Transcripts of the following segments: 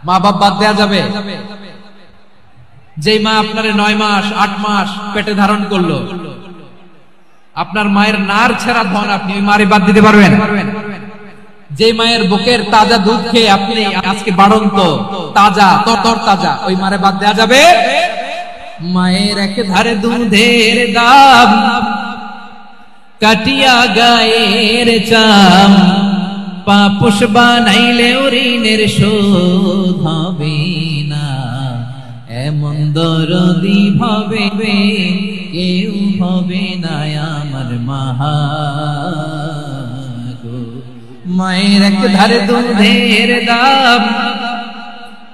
মা বাপ বাদ দেয়া যাবে? যেই মা আপনারে 9 মাস 8 মাস পেটে ধারণ করলো, আপনার মায়ের নার ছেঁড়া ধন আপনি ওই মারে বাদ দিতে পারবেন? যে মায়ের বুকের তাজা দুধ খেয়ে আপনি আজকে বাড়ন্ত তাজা তর তাজা, ওই মারে বাদ দেয়া যাবে? মায়ের এক ধারে দুধের দাম, কাটিয়া গায়ের চাম, পাপুষ বানাইলে ঋণের শোধ হবে না, এমন দরদি ভাবে কেউ হবে না আমার মাহা গো। মায়ের এক ধারে দুধের দাম,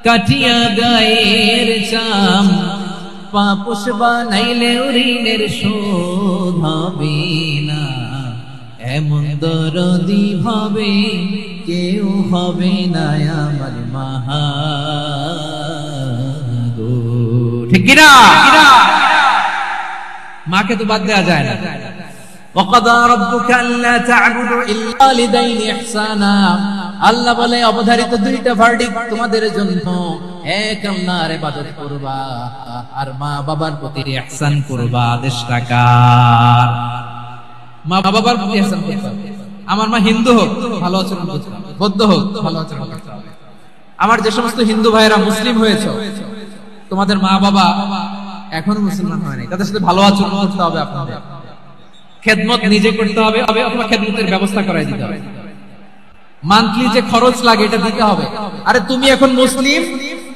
কাটিয়া গায়ের চাম, পাপুষ বানাইলে ঋণের শোধ হবে না, এমন দরদি ভাবে কেউ হবে না আমার মাহা গো। ঠিক কিনা? মাকে তো বাদ দেওয়া যায় না। وَقَضَى رَبُّكَ أَلَّا تَعْبُدُوا إِلَّا وَالِدَيْنِ إِحْسَانًا, আল্লাহ বলে অবধারিত দুইটা ভার্ডিক্ট তোমাদের জন্য, এক আল্লাহর ইবাদত করবা আর মা বাবার প্রতি ইহসান করবা। আদেশটা কার? মা বাবার প্রতি ইহসান করতে হবে। আমার মা হিন্দু হোক ভালো আচরণ করতে হবে, বৌদ্ধ হোক ভালো আচরণ করতে হবে। আমার যে সমস্ত হিন্দু ভাইরা মুসলিম হয়েছে, তোমাদের মা বাবা এখনো মুসলমান হয়নি, তাদের সাথে ভালো আচরণ করতে হবে। আপনাদের খেদমত নিজে করতে হবে অথবা খেদমতের ব্যবস্থা করাই দিতে হবে। মান্থলি যে খরচ লাগে এটা দিতে হবে। আরে তুমি এখন মুসলিম,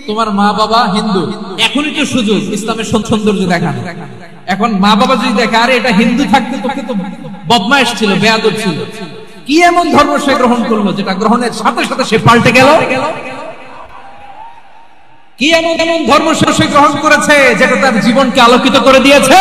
তোমার মা বাবা হিন্দু, এখনই তো সুযোগ ইসলামের সৌন্দর্য দেখানো। এখন মা বাবা যদি দেখে আরে এটা হিন্দু থাকতে তোকে তো বদমাইশ ছিল, বেয়াদব ছিল, কি এমন ধর্ম সে গ্রহণ করলো যেটা গ্রহণের সাথে সাথে সে পাল্টে গেল? কি এমন ধর্ম সে গ্রহণ করেছে যেটা তার জীবনকে আলোকিত করে দিয়েছে?